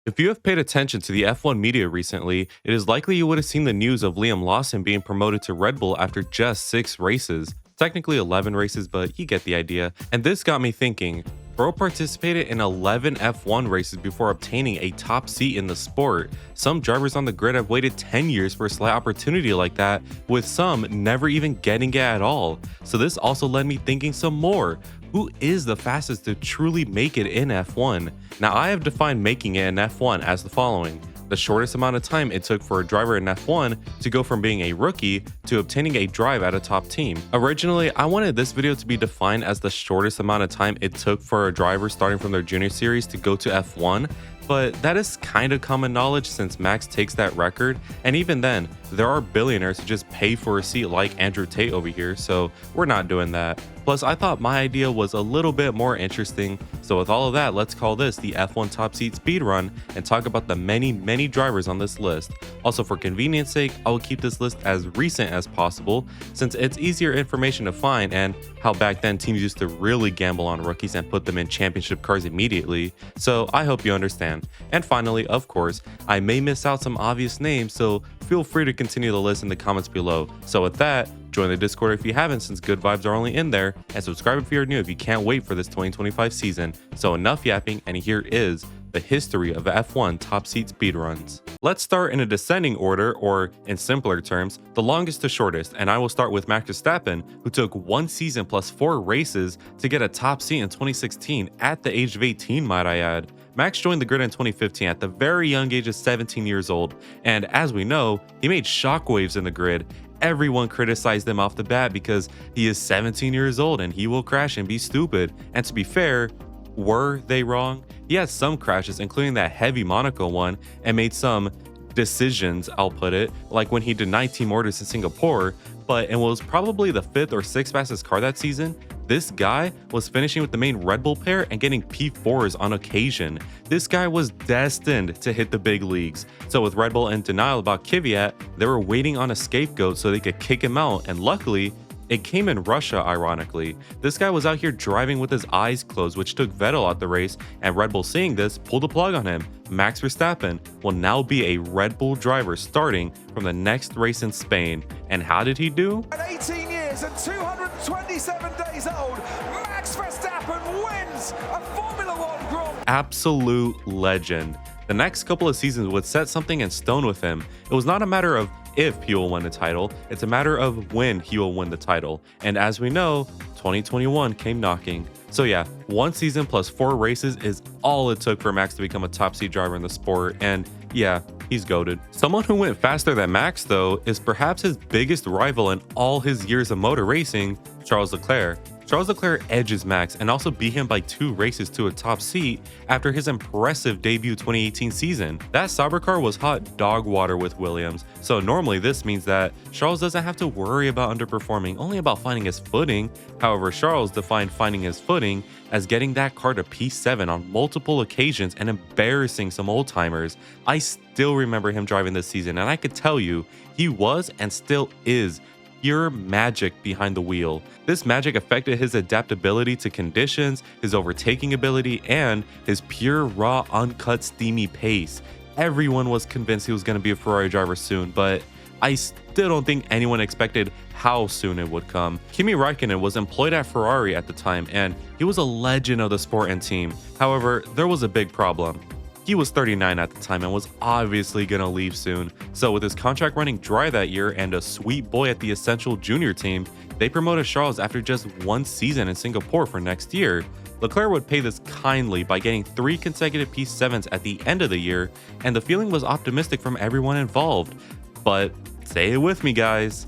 If you have paid attention to the F1 media recently, it is likely you would have seen the news of Liam Lawson being promoted to Red Bull after just 6 races. Technically 11 races, but you get the idea. And this got me thinking, Bro participated in 11 F1 races before obtaining a top seat in the sport. Some drivers on the grid have waited 10 years for a slight opportunity like that, with some never even getting it at all. So this also led me thinking some more. Who is the fastest to truly make it in F1? Now, I have defined making it in F1 as the following: the shortest amount of time it took for a driver in F1 to go from being a rookie to obtaining a drive at a top team. Originally, I wanted this video to be defined as the shortest amount of time it took for a driver starting from their junior series to go to F1, but that is kind of common knowledge since Max takes that record, and even then, there are billionaires who just pay for a seat like Andrew Tate over here, so we're not doing that. Plus, I thought my idea was a little bit more interesting, so with all of that, let's call this the F1 Top Seat Speedrun and talk about the many drivers on this list. Also, for convenience sake, I will keep this list as recent as possible since it's easier information to find and how back then teams used to really gamble on rookies and put them in championship cars immediately, so I hope you understand. And finally, of course, I may miss out some obvious names, so feel free to continue the list in the comments below. So with that, join the Discord if you haven't, since good vibes are only in there, and subscribe if you're new if you can't wait for this 2025 season. So enough yapping, and here is the history of F1 top seat speedruns. Let's start in a descending order, or in simpler terms, the longest to shortest, and I will start with Max Verstappen, who took 1 season plus 4 races to get a top seat in 2016 at the age of 18, might I add. Max joined the grid in 2015 at the very young age of 17 years old, and as we know, he made shockwaves in the grid. Everyone criticized him off the bat because he is 17 years old and he will crash and be stupid. And to be fair, were they wrong? He had some crashes, including that heavy Monaco one, and made some decisions, I'll put it, like when he denied team orders in Singapore, but it was probably the 5th or 6th fastest car that season. This guy was finishing with the main Red Bull pair and getting P4s on occasion. This guy was destined to hit the big leagues. So with Red Bull in denial about Kvyat, they were waiting on a scapegoat so they could kick him out, and luckily, it came in Russia, ironically. This guy was out here driving with his eyes closed, which took Vettel out the race, and Red Bull seeing this pulled the plug on him. Max Verstappen will now be a Red Bull driver starting from the next race in Spain. And how did he do? At 18 years and 227 days old, Max Verstappen wins a Formula One Grand Prix. Absolute legend. The next couple of seasons would set something in stone with him. It was not a matter of if he will win the title, it's a matter of when he will win the title. And as we know, 2021 came knocking. So yeah, 1 season plus 4 races is all it took for Max to become a top seed driver in the sport, and yeah, he's goated. Someone who went faster than Max though is perhaps his biggest rival in all his years of motor racing, Charles Leclerc. Charles Leclerc edges Max and also beat him by 2 races to a top seat after his impressive debut 2018 season. That Sauber car was hot dog water with Williams, so normally this means that Charles doesn't have to worry about underperforming, only about finding his footing. However, Charles defined finding his footing as getting that car to P7 on multiple occasions and embarrassing some old timers. I still remember him driving this season, and I could tell you, he was and still is pure magic behind the wheel. This magic affected his adaptability to conditions, his overtaking ability, and his pure, raw, uncut, steamy pace. Everyone was convinced he was going to be a Ferrari driver soon, but I still don't think anyone expected how soon it would come. Kimi Räikkönen was employed at Ferrari at the time, and he was a legend of the sport and team. However, there was a big problem. He was 39 at the time and was obviously gonna leave soon. So with his contract running dry that year and a sweet boy at the Essential Junior team, they promoted Charles after just 1 season in Singapore for next year. Leclerc would pay this kindly by getting 3 consecutive P7s at the end of the year, and the feeling was optimistic from everyone involved. But say it with me, guys.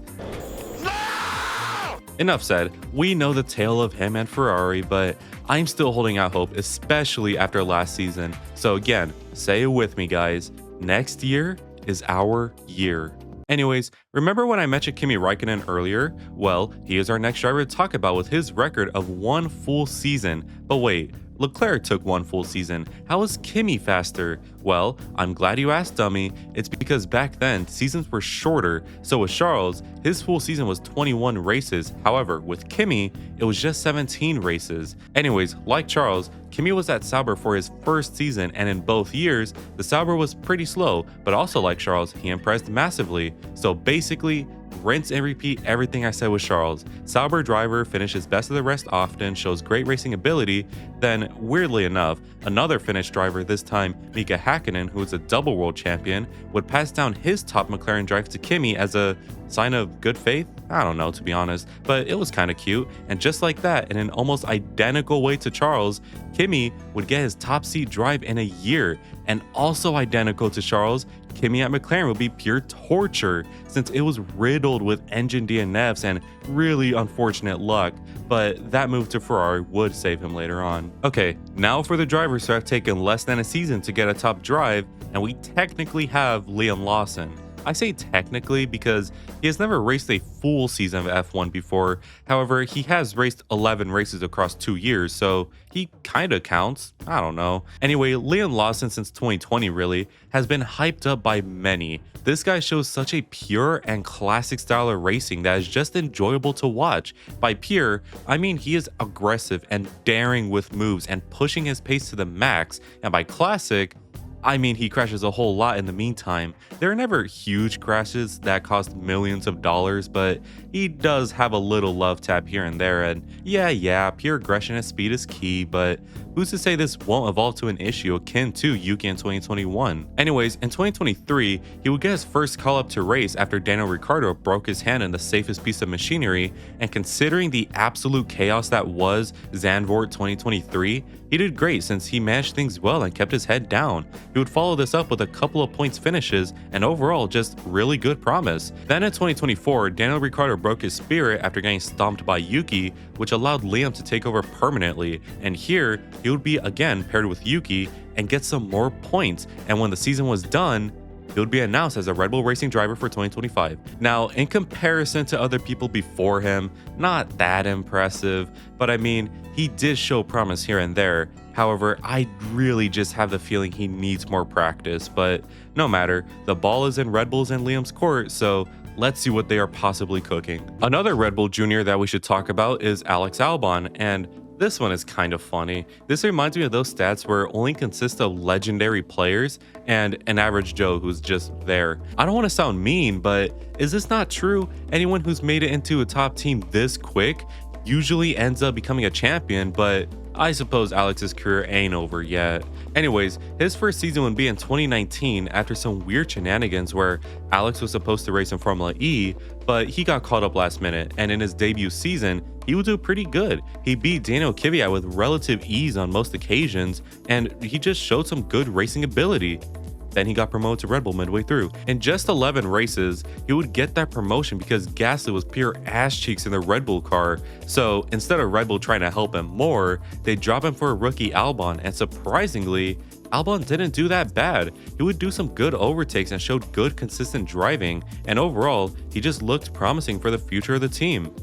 Enough said, we know the tale of him and Ferrari, but I'm still holding out hope, especially after last season. So again, say it with me, guys. Next year is our year. Anyways, remember when I mentioned Kimi Räikkönen earlier? Well, he is our next driver to talk about with his record of 1 full season. But wait, Leclerc took 1 full season. How is Kimi faster? Well, I'm glad you asked, dummy. It's because back then, seasons were shorter. So with Charles, his full season was 21 races. However, with Kimi, it was just 17 races. Anyways, like Charles, Kimi was at Sauber for his first season, and in both years, the Sauber was pretty slow, but also like Charles, he impressed massively. So basically, rinse and repeat everything I said with Charles. Sauber driver finishes best of the rest often, shows great racing ability. Then, weirdly enough, another Finnish driver, this time Mika Häkkinen, who is a double world champion, would pass down his top McLaren drive to Kimi as a sign of good faith? I don't know, to be honest, but it was kind of cute. And just like that, in an almost identical way to Charles, Kimi would get his top seat drive in a year. And also identical to Charles, Kimi at McLaren would be pure torture since it was riddled with engine DNFs and really unfortunate luck, but that move to Ferrari would save him later on. Okay, now for the drivers who have taken less than a season to get a top drive, and we technically have Liam Lawson. I say technically because he has never raced a full season of F1 before. However, he has raced 11 races across 2 years, so he kinda counts. I don't know. Anyway, Liam Lawson since 2020 really has been hyped up by many. This guy shows such a pure and classic style of racing that is just enjoyable to watch. By pure, I mean he is aggressive and daring with moves and pushing his pace to the max, and by classic, I mean he crashes a whole lot in the meantime. There are never huge crashes that cost millions of dollars, but he does have a little love tap here and there, and yeah, pure aggression and speed is key, but who's to say this won't evolve to an issue akin to Yuki in 2021? Anyways, in 2023, he would get his first call up to race after Daniel Ricciardo broke his hand in the safest piece of machinery, and considering the absolute chaos that was Zandvoort 2023, he did great since he managed things well and kept his head down. He would follow this up with a couple of points finishes and overall just really good promise. Then in 2024, Daniel Ricciardo broke his spirit after getting stomped by Yuki, which allowed Liam to take over permanently, and here he would be again paired with Yuki and get some more points, and when the season was done, he would be announced as a Red Bull Racing driver for 2025. Now, in comparison to other people before him, not that impressive, but I mean, he did show promise here and there. However, I really just have the feeling he needs more practice, but no matter, the ball is in Red Bull's and Liam's court, so let's see what they are possibly cooking. Another Red Bull Junior that we should talk about is Alex Albon, and this one is kind of funny. This reminds me of those stats where it only consists of legendary players and an average Joe who's just there. I don't want to sound mean, but is this not true? Anyone who's made it into a top team this quick usually ends up becoming a champion, but I suppose Alex's career ain't over yet. Anyways, his first season would be in 2019 after some weird shenanigans where Alex was supposed to race in Formula E, but he got caught up last minute, and in his debut season, he would do pretty good. He beat Daniel Kvyat with relative ease on most occasions, and he just showed some good racing ability. Then he got promoted to Red Bull midway through. In just 11 races, he would get that promotion because Gasly was pure ass cheeks in the Red Bull car. So instead of Red Bull trying to help him more, they drop him for a rookie Albon, and surprisingly, Albon didn't do that bad. He would do some good overtakes and showed good consistent driving, and overall, he just looked promising for the future of the team.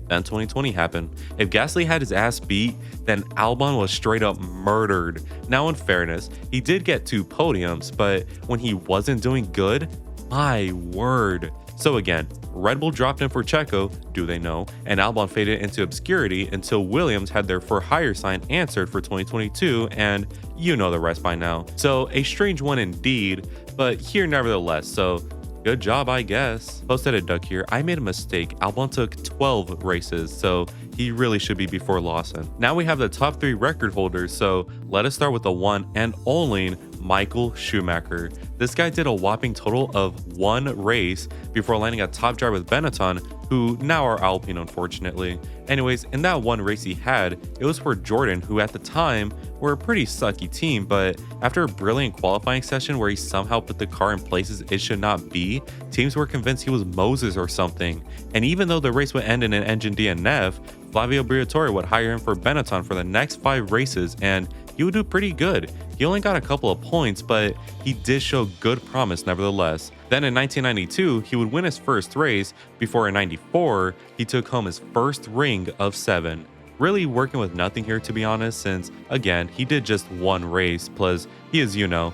Then 2020 happened. If Gasly had his ass beat, then Albon was straight up murdered. Now in fairness, he did get 2 podiums, but when he wasn't doing good, my word. So again, Red Bull dropped him for Checo, do they know, and Albon faded into obscurity until Williams had their for hire sign answered for 2022, and you know the rest by now. So a strange one indeed, but here nevertheless, so good job, I guess. Posted a duck here. I made a mistake. Albon took 12 races, so he really should be before Lawson. Now we have the top 3 record holders, so let us start with the one and only Michael Schumacher. This guy did a whopping total of 1 race before landing a top drive with Benetton, who now are Alpine unfortunately. Anyways, in that 1 race he had, it was for Jordan, who at the time were a pretty sucky team, but after a brilliant qualifying session where he somehow put the car in places it should not be, teams were convinced he was Moses or something. And even though the race would end in an engine DNF, Flavio Briatore would hire him for Benetton for the next 5 races, and he would do pretty good. He only got a couple of points, but he did show good promise nevertheless. Then in 1992, he would win his first race, before in 94, he took home his first ring of 7. Really working with nothing here to be honest, since again, he did just 1 race, plus he is, you know,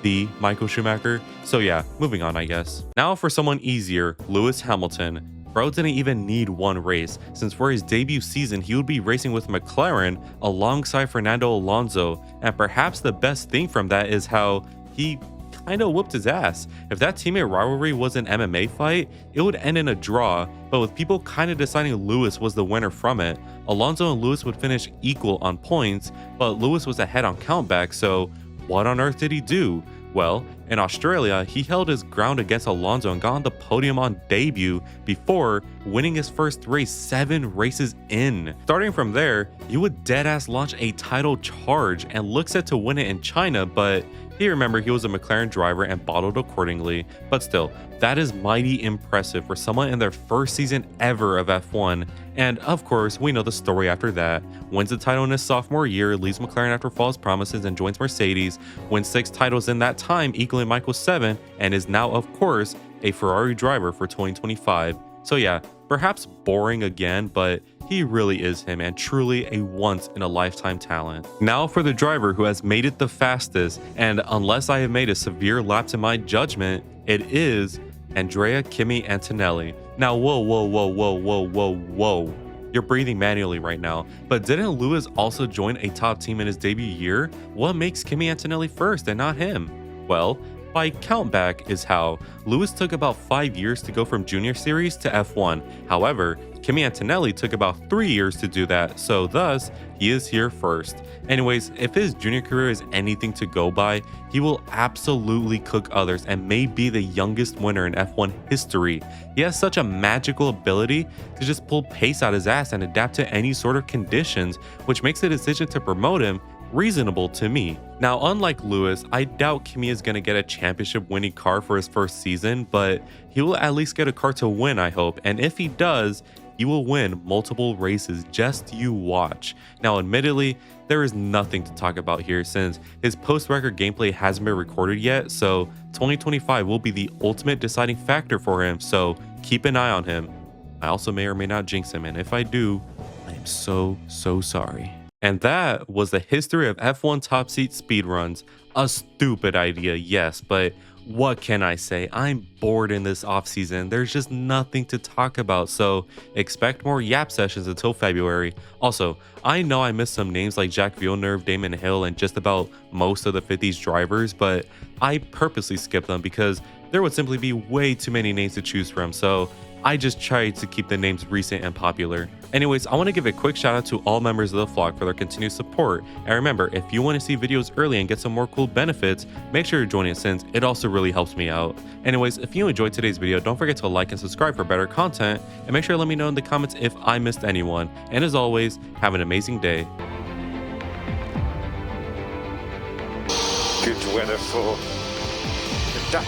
the Michael Schumacher. So yeah, moving on I guess. Now for someone easier, Lewis Hamilton. Bro didn't even need one race, since for his debut season he would be racing with McLaren alongside Fernando Alonso, and perhaps the best thing from that is how he kinda whooped his ass. If that teammate rivalry was an MMA fight, it would end in a draw, but with people kinda deciding Lewis was the winner from it, Alonso and Lewis would finish equal on points, but Lewis was ahead on countback, so what on earth did he do? Well, in Australia, he held his ground against Alonso and got on the podium on debut before winning his first race 7 races in. Starting from there, he would deadass launch a title charge and look set to win it in China, but you remember he was a McLaren driver and bottled accordingly. But still, that is mighty impressive for someone in their first season ever of F1. And of course, we know the story after that. Wins the title in his sophomore year, leaves McLaren after false promises and joins Mercedes, wins 6 titles in that time, equaling Michael's 7, and is now, of course, a Ferrari driver for 2025. So yeah, perhaps boring again, but he really is him and truly a once-in-a-lifetime talent. Now for the driver who has made it the fastest, and unless I have made a severe lapse in my judgment, it is Andrea Kimi Antonelli. Now whoa. You're breathing manually right now, but didn't Lewis also join a top team in his debut year? What makes Kimi Antonelli first and not him? Well, by countback is how. Lewis took about 5 years to go from Junior Series to F1. However, Kimi Antonelli took about 3 years to do that, so thus, he is here first. Anyways, if his junior career is anything to go by, he will absolutely cook others and may be the youngest winner in F1 history. He has such a magical ability to just pull pace out his ass and adapt to any sort of conditions, which makes the decision to promote him reasonable to me. Now, unlike Lewis, I doubt Kimi is going to get a championship winning car for his first season, but he will at least get a car to win, I hope. And if he does, he will win multiple races, just you watch. Now, admittedly, there is nothing to talk about here since his post-record gameplay hasn't been recorded yet, so 2025 will be the ultimate deciding factor for him, so keep an eye on him. I also may or may not jinx him, and if I do, I am so sorry. And that was the history of F1 top seat speedruns. A stupid idea, yes, but what can I say? I'm bored in this offseason. There's just nothing to talk about, so expect more yap sessions until February. Also, I know I missed some names like Jacques Villeneuve, Damon Hill, and just about most of the 50s drivers, but I purposely skipped them because there would simply be way too many names to choose from, so I just tried to keep the names recent and popular. Anyways, I want to give a quick shout out to all members of the vlog for their continued support. And remember, if you want to see videos early and get some more cool benefits, make sure you're joining since it also really helps me out. Anyways, if you enjoyed today's video, don't forget to like and subscribe for better content, and make sure to let me know in the comments if I missed anyone. And as always, have an amazing day. Good weather for the duck.